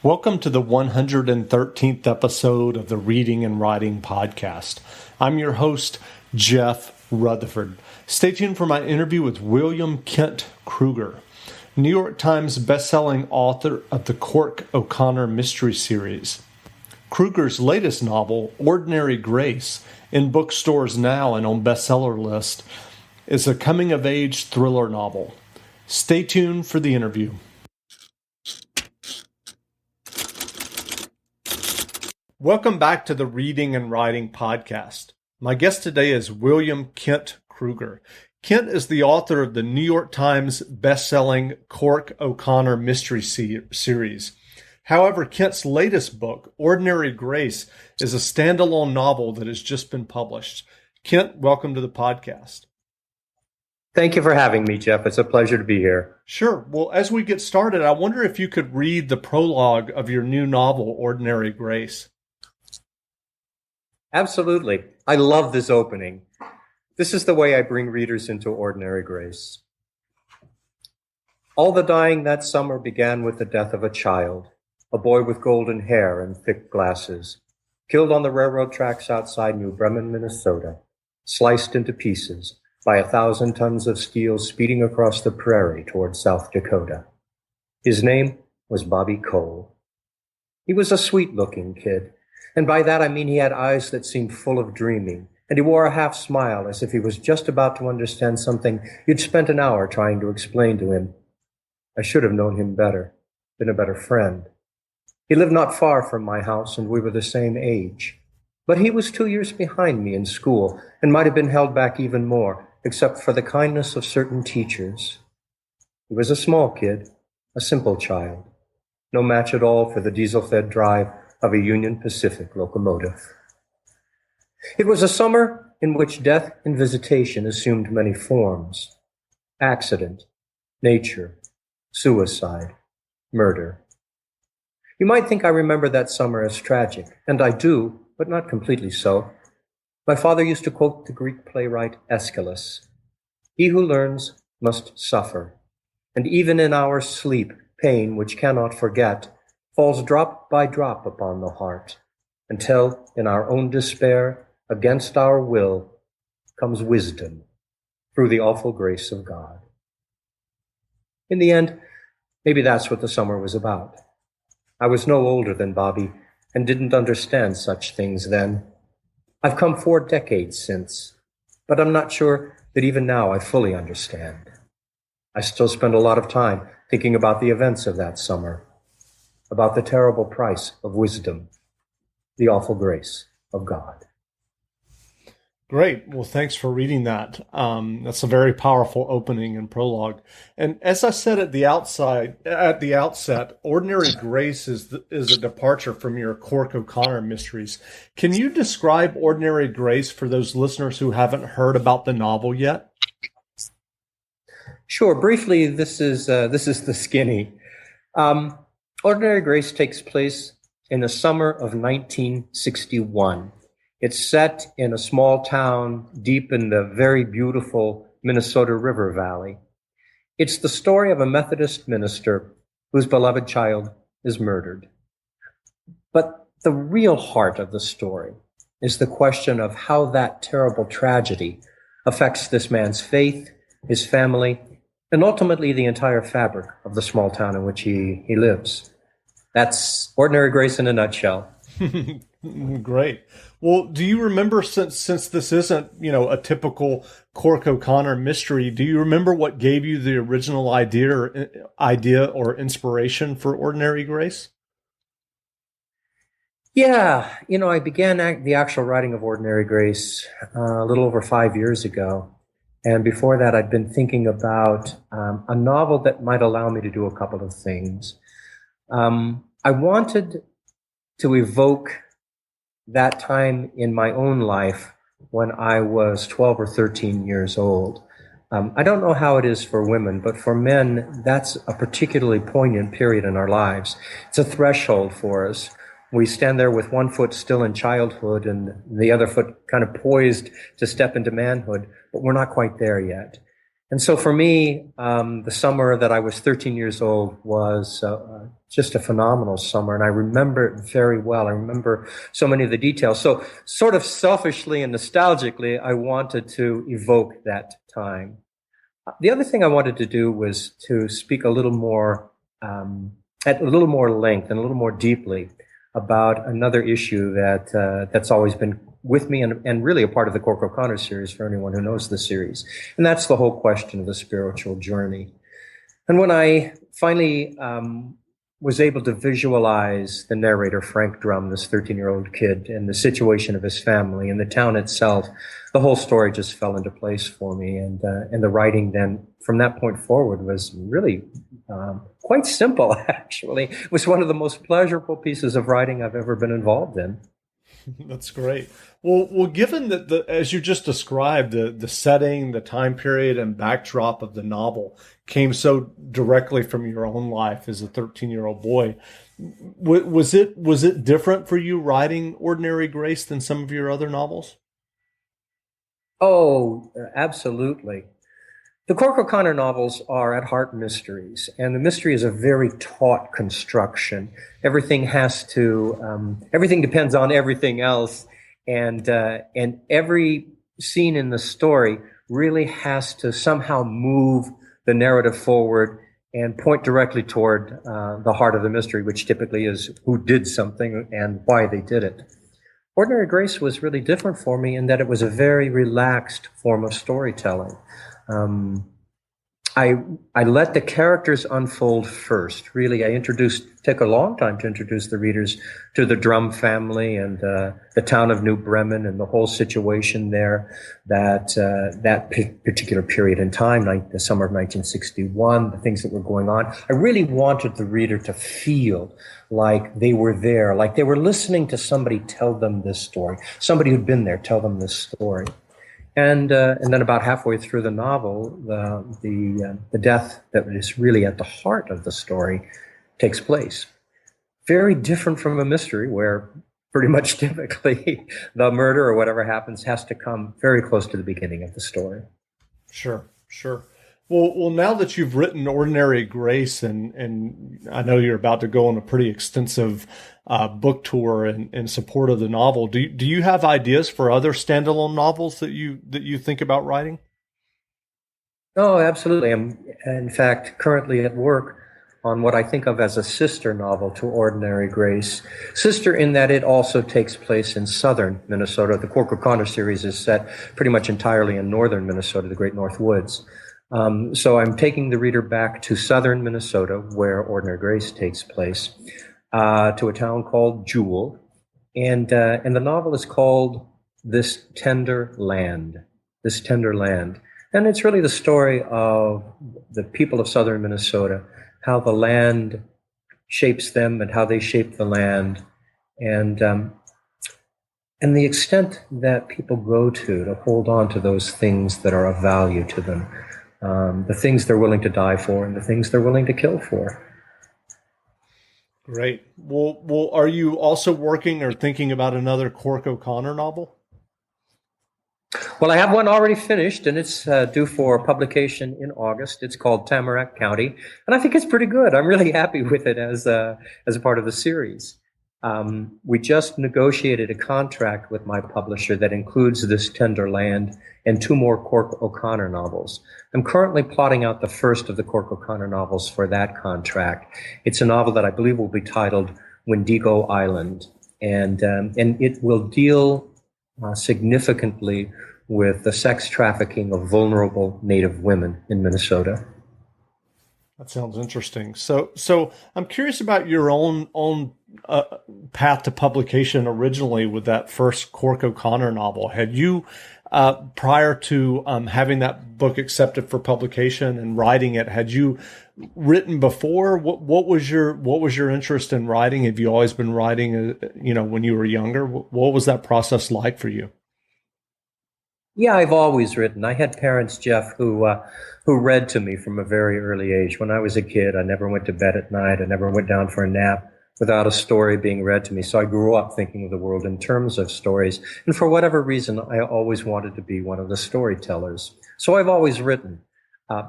Welcome to the 113th episode of the Reading and Writing Podcast. I'm your host, Jeff Rutherford. Stay tuned for my interview with William Kent Krueger, New York Times bestselling author of the Cork O'Connor mystery series. Krueger's latest novel, Ordinary Grace, in bookstores now and on bestseller list, is a coming-of-age thriller novel. Stay tuned for the interview. Welcome back to the Reading and Writing Podcast. My guest today is William Kent Krueger. Kent is the author of the New York Times bestselling Cork O'Connor mystery series. However, Kent's latest book, Ordinary Grace, is a standalone novel that has just been published. Kent, welcome to the podcast. Thank you for having me, Jeff. It's a pleasure to be here. Sure. Well, as we get started, I wonder if you could read the prologue of your new novel, Ordinary Grace. Absolutely. I love this opening. This is the way I bring readers into Ordinary Grace. All the dying that summer began with the death of a child, a boy with golden hair and thick glasses, killed on the railroad tracks outside New Bremen, Minnesota, sliced into pieces by 1,000 tons of steel speeding across the prairie toward South Dakota. His name was Bobby Cole. He was a sweet-looking kid, and by that I mean he had eyes that seemed full of dreaming, and he wore a half-smile as if he was just about to understand something you'd spent an hour trying to explain to him. I should have known him better, been a better friend. He lived not far from my house, and we were the same age. But he was 2 years behind me in school, and might have been held back even more, except for the kindness of certain teachers. He was a small kid, a simple child, no match at all for the diesel-fed drive of a Union Pacific locomotive. It was a summer in which death and visitation assumed many forms: accident, nature, suicide, murder. You might think I remember that summer as tragic, and I do, but not completely so. My father used to quote the Greek playwright Aeschylus: "He who learns must suffer, and even in our sleep, pain which cannot forget falls drop by drop upon the heart, until in our own despair, against our will, comes wisdom through the awful grace of God." In the end, maybe that's what the summer was about. I was no older than Bobby and didn't understand such things then. I've come 4 decades since, but I'm not sure that even now I fully understand. I still spend a lot of time thinking about the events of that summer, about the terrible price of wisdom, the awful grace of God. Great. Well, thanks for reading that. That's a very powerful opening and prologue. And as I said at the outset, Ordinary Grace is a departure from your Cork O'Connor mysteries. Can you describe Ordinary Grace for those listeners who haven't heard about the novel yet? Sure. Briefly, this is the skinny. Ordinary Grace takes place in the summer of 1961. It's set in a small town deep in the very beautiful Minnesota River Valley. It's the story of a Methodist minister whose beloved child is murdered. But the real heart of the story is the question of how that terrible tragedy affects this man's faith, his family, and ultimately the entire fabric of the small town in which he lives. That's Ordinary Grace in a nutshell. Great. Well, do you remember, since this isn't, a typical Cork O'Connor mystery, do you remember what gave you the original idea or inspiration for Ordinary Grace? Yeah, I began the actual writing of Ordinary Grace a little over 5 years ago. And before that, I'd been thinking about a novel that might allow me to do a couple of things. I wanted to evoke that time in my own life when I was 12 or 13 years old. I don't know how it is for women, but for men, that's a particularly poignant period in our lives. It's a threshold for us. We stand there with one foot still in childhood and the other foot kind of poised to step into manhood, but we're not quite there yet. And so for me, the summer that I was 13 years old was just a phenomenal summer. And I remember it very well. I remember so many of the details. So sort of selfishly and nostalgically, I wanted to evoke that time. The other thing I wanted to do was to speak a little more, at a little more length and a little more deeply about another issue that's always been with me and really a part of the Cork O'Connor series for anyone who knows the series. And that's the whole question of the spiritual journey. And when I finally was able to visualize the narrator, Frank Drum, this 13-year-old kid, and the situation of his family and the town itself, the whole story just fell into place for me. And the writing then, from that point forward, was really quite simple, actually. It was one of the most pleasurable pieces of writing I've ever been involved in. That's great. Well, given that as you just described, the setting, the time period, and backdrop of the novel came so directly from your own life as a 13-year-old boy, was it different for you writing Ordinary Grace than some of your other novels? Oh, absolutely. The Cork O'Connor novels are at heart mysteries, and the mystery is a very taut construction. Everything depends on everything else, and every scene in the story really has to somehow move the narrative forward and point directly toward the heart of the mystery, which typically is who did something and why they did it. Ordinary Grace was really different for me in that it was a very relaxed form of storytelling. I let the characters unfold first. Really, took a long time to introduce the readers to the Drum family and the town of New Bremen and the whole situation there, that particular period in time, like the summer of 1961, the things that were going on. I really wanted the reader to feel like they were there, like they were listening to somebody tell them this story, somebody who'd been there tell them this story. And then about halfway through the novel, the death that is really at the heart of the story takes place. Very different from a mystery where pretty much typically the murder or whatever happens has to come very close to the beginning of the story. Sure. Well, now that you've written Ordinary Grace, and I know you're about to go on a pretty extensive book tour in support of the novel, do you have ideas for other standalone novels that you think about writing? Oh, absolutely. I'm, in fact, currently at work on what I think of as a sister novel to Ordinary Grace. Sister in that it also takes place in southern Minnesota. The Cork O'Connor series is set pretty much entirely in northern Minnesota, the Great North Woods. So I'm taking the reader back to southern Minnesota, where Ordinary Grace takes place, to a town called Jewell, and the novel is called This Tender Land. This Tender Land, and it's really the story of the people of southern Minnesota, how the land shapes them and how they shape the land, and the extent that people go to hold on to those things that are of value to them. The things they're willing to die for and the things they're willing to kill for. Great. Well, are you also working or thinking about another Cork O'Connor novel? Well, I have one already finished, and it's due for publication in August. It's called Tamarack County, and I think it's pretty good. I'm really happy with it as a part of the series. We just negotiated a contract with my publisher that includes This Tender Land and 2 more Cork O'Connor novels. I'm currently plotting out the first of the Cork O'Connor novels for that contract. It's a novel that I believe will be titled Wendigo Island, and it will deal significantly with the sex trafficking of vulnerable Native women in Minnesota. That sounds interesting. So I'm curious about your own path to publication originally with that first Cork O'Connor novel. Had you, prior to having that book accepted for publication and writing it, had you written before? What was your interest in writing? Have you always been writing, when you were younger? What was that process like for you? Yeah, I've always written. I had parents, Jeff, who read to me from a very early age. When I was a kid, I never went to bed at night. I never went down for a nap without a story being read to me. So I grew up thinking of the world in terms of stories. And for whatever reason, I always wanted to be one of the storytellers. So I've always written.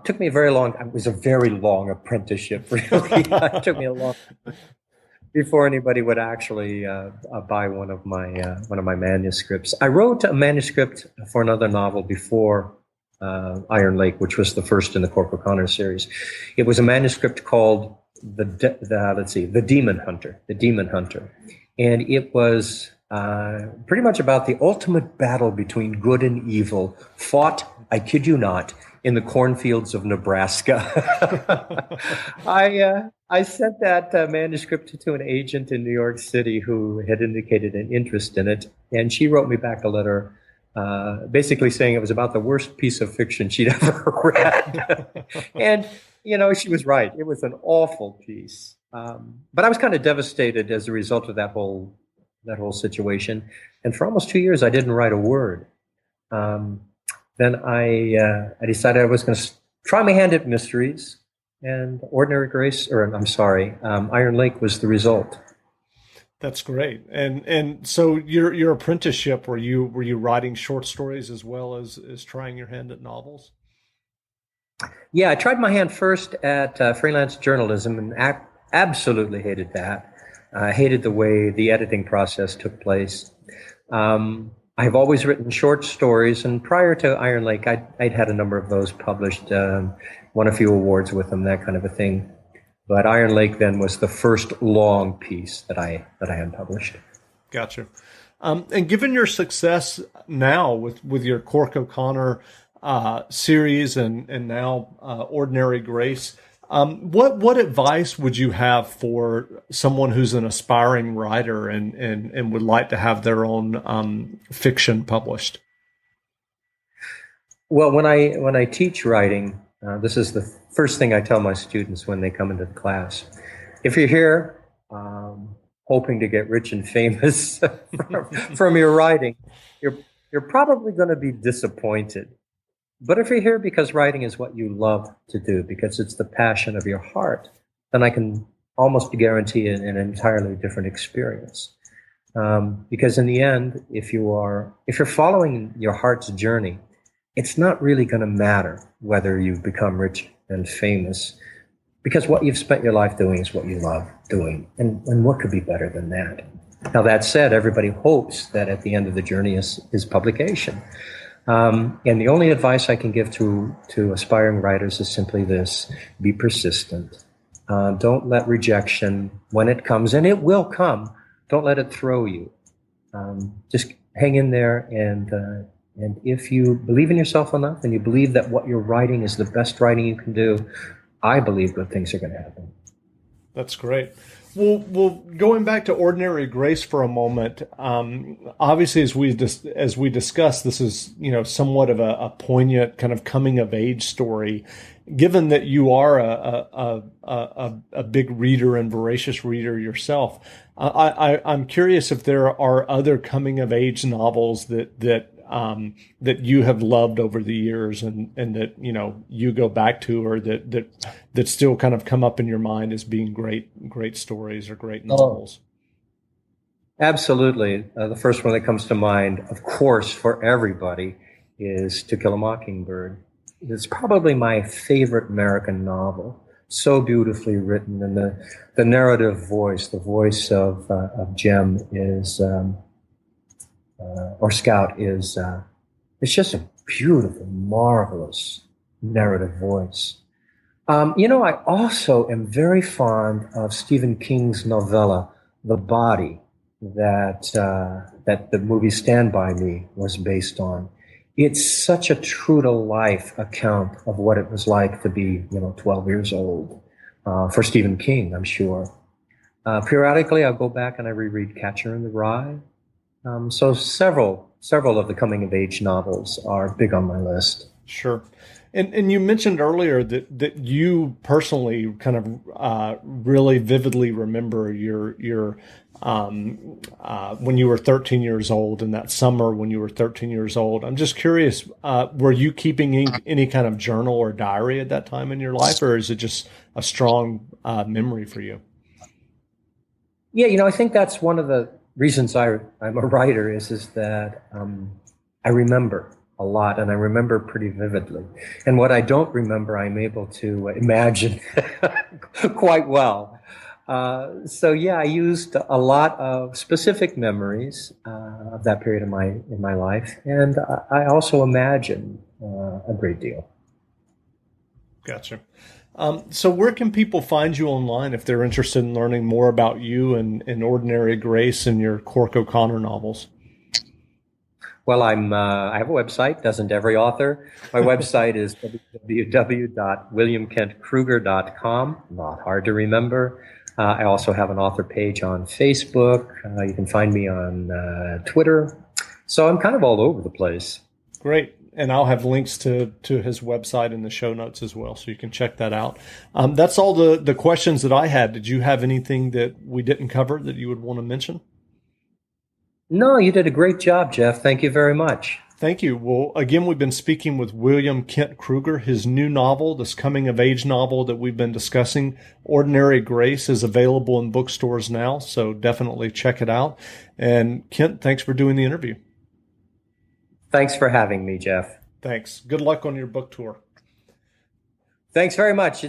Took me a very long. It was a very long apprenticeship. Really, it took me a long before anybody would actually buy one of my manuscripts. I wrote a manuscript for another novel before Iron Lake, which was the first in the Cork O'Connor series. It was a manuscript called the Demon Hunter, and it was pretty much about the ultimate battle between good and evil, fought, I kid you not, in the cornfields of Nebraska. I sent that manuscript to an agent in New York City who had indicated an interest in it, and she wrote me back a letter basically saying it was about the worst piece of fiction she'd ever read. And, she was right. It was an awful piece. But I was kind of devastated as a result of that whole situation. And for almost 2 years, I didn't write a word. Then I decided I was going to try my hand at mysteries, and Iron Lake was the result. That's great. And so your apprenticeship, were you writing short stories as well as trying your hand at novels? Yeah, I tried my hand first at freelance journalism and absolutely hated that. I hated the way the editing process took place. I've always written short stories, and prior to Iron Lake, I'd had a number of those published, won a few awards with them, that kind of a thing. But Iron Lake then was the first long piece that I had published. Gotcha. And given your success now with your Cork O'Connor series and now Ordinary Grace, what advice would you have for someone who's an aspiring writer and would like to have their own fiction published? Well, when I teach writing, this is the first thing I tell my students when they come into the class. If you're here hoping to get rich and famous from your writing, you're probably going to be disappointed. But if you're here because writing is what you love to do, because it's the passion of your heart, then I can almost guarantee an entirely different experience. Because in the end, if you're following your heart's journey, it's not really going to matter whether you've become rich and famous, because what you've spent your life doing is what you love doing. And what could be better than that? Now, that said, everybody hopes that at the end of the journey is publication. And the only advice I can give to aspiring writers is simply this: be persistent. Don't let rejection, when it comes, and it will come, don't let it throw you. Just hang in there, and if you believe in yourself enough and you believe that what you're writing is the best writing you can do, I believe good things are going to happen. That's great. Well, going back to Ordinary Grace for a moment, obviously, as we discussed, this is somewhat of a poignant kind of coming of age story. Given that you are a big reader and voracious reader yourself, I'm curious if there are other coming of age novels that you have loved over the years and that you go back to, or that still kind of come up in your mind as being great stories or great novels. Absolutely. The first one that comes to mind, of course, for everybody, is To Kill a Mockingbird. It's probably my favorite American novel. So beautifully written, and the narrative voice, the voice of Jem or Scout is it's just a beautiful, marvelous narrative voice. I also am very fond of Stephen King's novella, The Body, that the movie Stand By Me was based on. It's such a true-to-life account of what it was like to be, 12 years old, for Stephen King, I'm sure. Periodically, I'll go back and I reread Catcher in the Rye. So several of the coming-of-age novels are big on my list. Sure. And you mentioned earlier that you personally kind of really vividly remember your when you were 13 years old, and that summer when you were 13 years old. I'm just curious, were you keeping any kind of journal or diary at that time in your life, or is it just a strong memory for you? Yeah, I think that's one of the reasons I'm a writer is that I remember a lot, and I remember pretty vividly. And what I don't remember, I'm able to imagine quite well. So yeah, I used a lot of specific memories of that period of my life, and I also imagine a great deal. Gotcha. So where can people find you online if they're interested in learning more about you and Ordinary Grace and your Cork O'Connor novels? Well, I have a website, doesn't every author? My website is www.williamkentkrueger.com. Not hard to remember. I also have an author page on Facebook. You can find me on Twitter. So I'm kind of all over the place. Great. And I'll have links to his website in the show notes as well, so you can check that out. That's all the questions that I had. Did you have anything that we didn't cover that you would want to mention? No, you did a great job, Jeff. Thank you very much. Thank you. Well, again, we've been speaking with William Kent Krueger. His new novel, this coming-of-age novel that we've been discussing, Ordinary Grace, is available in bookstores now, so definitely check it out. And Kent, thanks for doing the interview. Thanks for having me, Jeff. Thanks. Good luck on your book tour. Thanks very much.